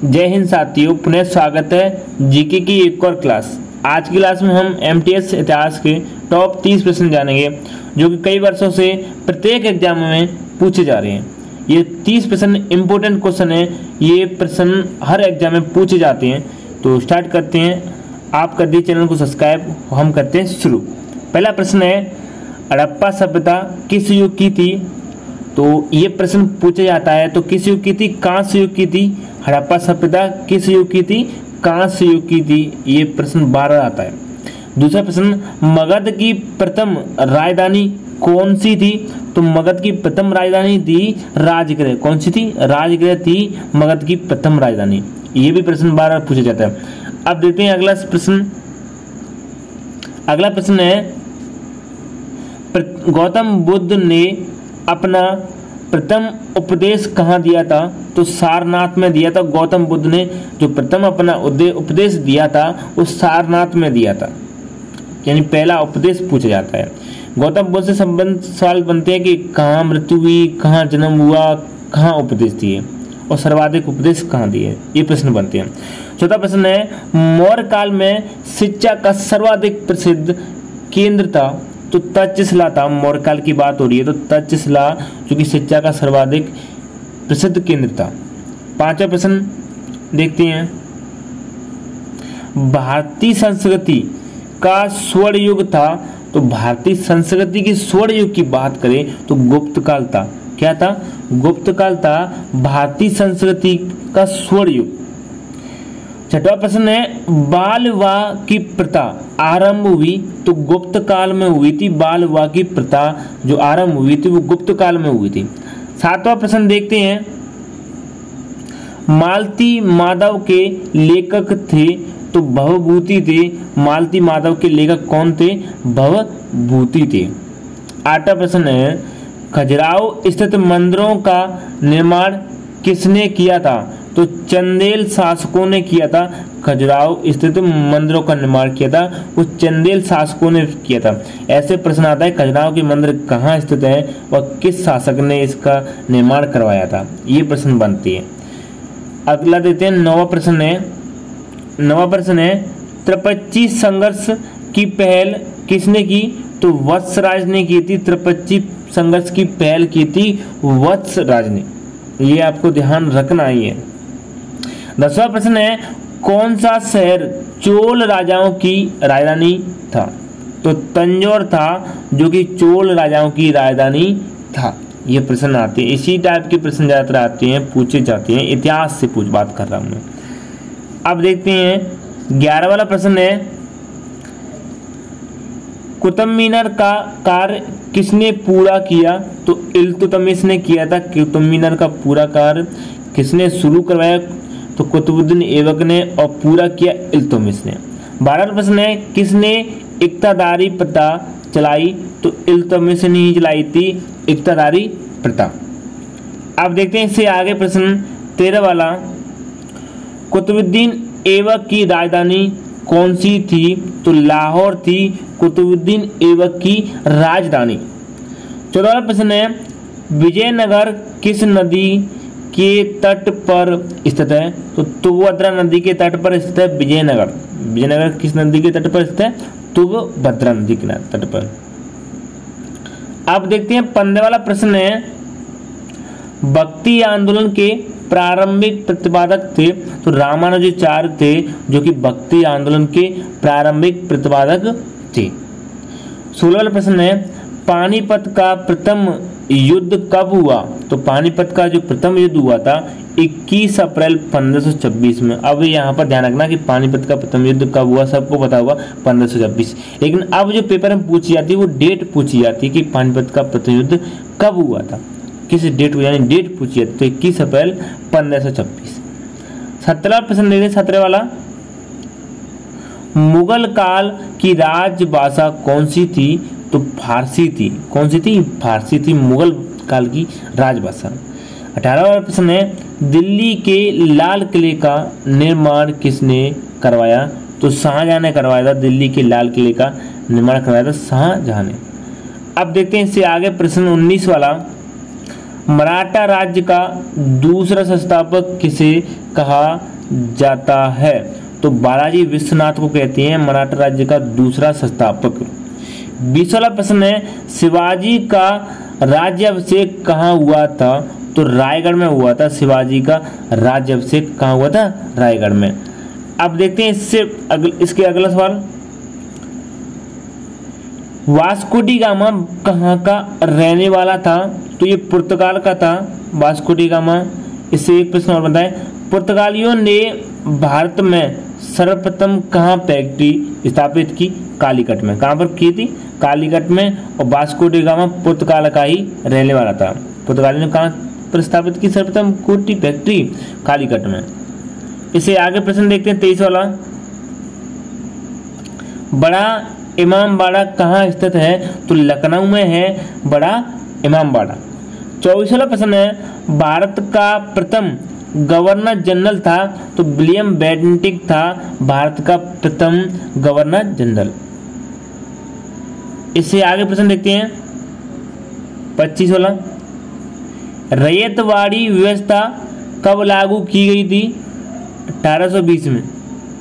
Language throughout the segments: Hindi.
जय हिंद साथियों, पुनः स्वागत है जीके की एक और क्लास। आज की क्लास में हम एमटीएस इतिहास के टॉप 30 प्रश्न जानेंगे जो कि कई वर्षों से प्रत्येक एग्जाम में पूछे जा रहे हैं। ये 30 प्रश्न इंपॉर्टेंट क्वेश्चन है, ये प्रश्न हर एग्जाम में पूछे जाते हैं। तो स्टार्ट करते हैं। आप कर दिए चैनल को सब्सक्राइब, हम करते हैं शुरू। पहला प्रश्न है, हड़प्पा सभ्यता किस युग की थी? तो ये प्रश्न पूछा जाता है तो किस युग की थी? कांस्य युग की थी। हड़प्पा सभ्यता किस युग की थी? कांस्य युग की थी। ये प्रश्न 12 आता है। दूसरा प्रश्न, मगध की प्रथम राजधानी कौन सी थी? तो मगध की प्रथम राजधानी थी राजगृह। कौन सी थी? राजगृह थी मगध की प्रथम राजधानी। ये भी प्रश्न 12 पूछा जाता है। अब देखते हैं अगला प्रश्न। अगला प्रश्न है, गौतम बुद्ध ने अपना प्रथम उपदेश कहाँ दिया था? तो सारनाथ में दिया था। गौतम बुद्ध ने जो प्रथम अपना उपदेश दिया था वो सारनाथ में दिया था, यानी पहला उपदेश पूछा जाता है। गौतम बुद्ध से संबंध सवाल बनते हैं कि कहाँ मृत्यु हुई, कहाँ जन्म हुआ, कहाँ उपदेश दिए और सर्वाधिक उपदेश कहाँ दिए, ये प्रश्न बनते हैं। चौथा प्रश्न है, मौर्य काल में शिक्षा का सर्वाधिक प्रसिद्ध केंद्र था? तो तक्षशिला था। मौर्य काल की बात हो रही है तो तक्षशिला जो कि शिक्षा का सर्वाधिक प्रसिद्ध केंद्र था। पांचवा प्रश्न देखते हैं, भारतीय संस्कृति का स्वर्ण युग था? तो भारतीय संस्कृति की स्वर्ण युग की बात करें तो गुप्त काल था। क्या था? गुप्त काल था भारतीय संस्कृति का स्वर्ण युग। छठवां प्रश्न है, बाल विवाह की प्रथा आरंभ हुई? तो गुप्त काल में हुई थी। बाल विवाह की प्रथा जो आरंभ हुई थी वो गुप्त काल में हुई थी। सातवां प्रश्न देखते हैं, मालती माधव के लेखक थे? तो भवभूति थे। मालती माधव के लेखक कौन थे? भवभूति थे। आठवां प्रश्न है, खजुराहो स्थित मंदिरों का निर्माण किसने किया था? तो चंदेल शासकों ने किया था। खजुराहो स्थित मंदिरों का निर्माण किया था वो चंदेल शासकों ने किया था। ऐसे प्रश्न आता है, खजुराहो के मंदिर कहाँ स्थित है और किस शासक ने इसका निर्माण करवाया था, ये प्रश्न बनती है। अगला देते हैं, नौवां प्रश्न है। नौवां प्रश्न है, त्रिपक्षी संघर्ष की पहल किसने की? तो वत्सराज ने की थी। त्रिपक्षी संघर्ष की पहल की थी वत्सराज ने। ये आपको ध्यान रखना ही है। 10वां प्रश्न है, कौन सा शहर चोल राजाओं की राजधानी था? तो तंजौर था जो कि चोल राजाओं की राजधानी था। ये प्रश्न आते हैं, इसी टाइप के प्रश्न ज्यादातर आते हैं, पूछे जाते हैं। इतिहास से बात कर रहा हूं मैं। अब देखते हैं 11वां वाला प्रश्न है, कुतुब मीनार का कार्य किसने पूरा किया? तो इल्तुतमिश ने किया था। कुतुब मीनार का पूरा कार्य किसने शुरू करवाया? तो कुतुबुद्दीन ऐबक ने, और पूरा किया इल्तुतमिश ने। 12वां प्रश्न है, किसने इक्तादारी प्रथा चलाई? तो इल्तुतमिश ने ही चलाई थी इक्तादारी प्रथा। अब देखते हैं इससे आगे प्रश्न 13 वाला, कुतुबुद्दीन ऐबक की राजधानी कौन सी थी? तो लाहौर थी कुतुबुद्दीन ऐबक की राजधानी। 14वां प्रश्न है, विजयनगर किस नदी के तट पर स्थित है? तो तुंगभद्रा नदी के तट पर स्थित है विजयनगर। विजयनगर किस नदी के तट पर स्थित है? तुंगभद्रा नदी के तट पर। अब देखते हैं 15वां वाला प्रश्न है, भक्ति आंदोलन के प्रारंभिक प्रतिपादक थे? तो रामानुजाचार्य थे जो कि भक्ति आंदोलन के प्रारंभिक प्रतिपादक थे। 16वां प्रश्न है, पानीपत का प्रथम युद्ध कब हुआ? तो पानीपत का जो प्रथम युद्ध हुआ था 21 अप्रैल 1526 में। अब यहाँ पर ध्यान रखना कि पानीपत का प्रथम युद्ध कब हुआ, सबको पता होगा 1526। लेकिन अब जो पेपर में पूछी जाती है वो डेट पूछी जाती है कि पानीपत का प्रथम युद्ध कब हुआ था, किस डेट को, यानी डेट पूछी जाती है। तो 21 अप्रैल 1526। 17वां प्रश्न देखते हैं, 17 वाला, मुगल काल की राजभाषा कौन सी थी? तो फारसी थी। कौन सी थी? फारसी थी मुगल काल की राजभाषा। 18वां प्रश्न है, दिल्ली के लाल किले का निर्माण किसने करवाया? तो शाहजहां ने करवाया था। दिल्ली के लाल किले का निर्माण करवाया था शाहजहां ने। अब देखते हैं इससे आगे प्रश्न 19 वाला, मराठा राज्य का दूसरा संस्थापक किसे कहा जाता है? तो बालाजी विश्वनाथ को कहते हैं मराठा राज्य का दूसरा संस्थापक। 20 वाला प्रश्न है, शिवाजी का राज्याभिषेक कहाँ हुआ था? तो रायगढ़ में हुआ था। शिवाजी का राज्याभिषेक कहाँ हुआ था? रायगढ़ में। अब देखते हैं इसके अगला सवाल, वास्को डी गामा कहाँ का रहने वाला था? तो ये पुर्तगाल का था वास्को डी गामा। इससे एक प्रश्न और बताएं, पुर्तगालियों ने भारत में सर्वप्रथम कहाँ फैक्ट्री स्थापित की? कालीकट में। कहाँ पर की थी? कालीकट में। और वास्को डी गामा पुर्तगाल का ही रहने वाला था। पुर्तगालियों ने कहाँ पर स्थापित की सर्वप्रथम कोटी फैक्ट्री? कालीकट में। इसे आगे प्रश्न देखते हैं 23 वाला, बड़ा इमामबाड़ा कहाँ स्थित है? तो लखनऊ में है बड़ा इमामबाड़ा। 24 वाला प्रश्न है, भारत का प्रथम गवर्नर जनरल था? तो विलियम बेंटिक था भारत का प्रथम गवर्नर जनरल। इससे आगे प्रश्न देखते हैं 25 वाला, रैयतवाड़ी व्यवस्था कब लागू की गई थी? 1820 में।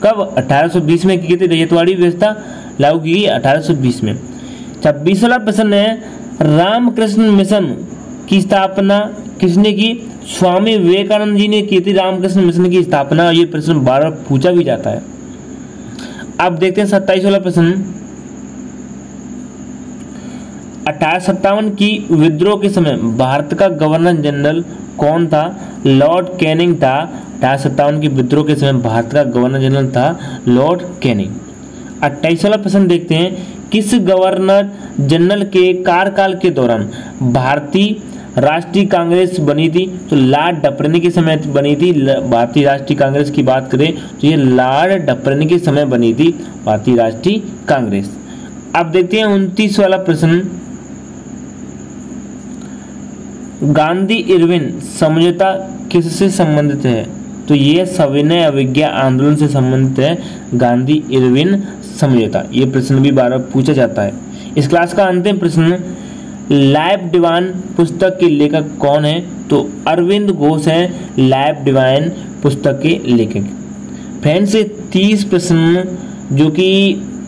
कब? 1820 में की गई थी रैयतवाड़ी व्यवस्था लागू की गई 1820 में। 26 वाला प्रश्न है, रामकृष्ण मिशन की स्थापना किसने की? स्वामी विवेकानंद जी ने की थी रामकृष्ण मिशन की स्थापना। ये प्रश्न बार बार पूछा भी जाता है। अब देखते हैं 27 वाला प्रश्न, 1857 की विद्रोह के समय भारत का गवर्नर जनरल कौन था? लॉर्ड कैनिंग था। 1857 की विद्रोह के समय भारत का गवर्नर जनरल था लॉर्ड कैनिंग। 28 वाला प्रश्न देखते हैं, किस गवर्नर जनरल के कार्यकाल के दौरान भारतीय राष्ट्रीय कांग्रेस बनी थी? तो लॉर्ड डफरिन के समय बनी थी। भारतीय राष्ट्रीय कांग्रेस की बात करें तो ये लॉर्ड डफरिन के समय बनी थी भारतीय राष्ट्रीय कांग्रेस। अब देखते हैं 29 वाला प्रश्न, गांधी इरविन समझौता किससे संबंधित है? तो ये सविनय अवज्ञा आंदोलन से संबंधित है गांधी इरविन समझौता। ये प्रश्न भी बार बार पूछा जाता है। इस क्लास का अंतिम प्रश्न, लाइफ डिवाइन पुस्तक के लेखक कौन है? तो अरविंद घोष हैं लाइफ डिवाइन पुस्तक के लेखक। फ्रेंड्स, 30 प्रश्न जो कि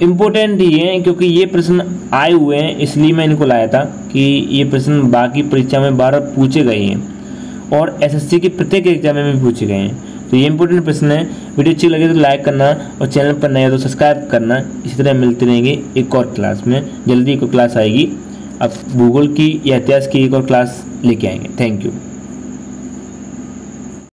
इम्पोर्टेंट ही हैं, क्योंकि ये प्रश्न आए हुए हैं इसलिए मैं इनको लाया था कि ये प्रश्न बाकी परीक्षा में बार बार पूछे गए हैं और एसएससी की प्रत्येक एग्जाम में भी पूछे गए हैं। तो ये इंपॉर्टेंट प्रश्न है। वीडियो अच्छी लगे तो लाइक करना और चैनल पर नया तो सब्सक्राइब करना। इसी तरह मिलते रहेंगे एक और क्लास में। जल्दी एक और क्लास आएगी, अब भूगोल की या इतिहास की एक और क्लास लेके आएंगे। Thank you.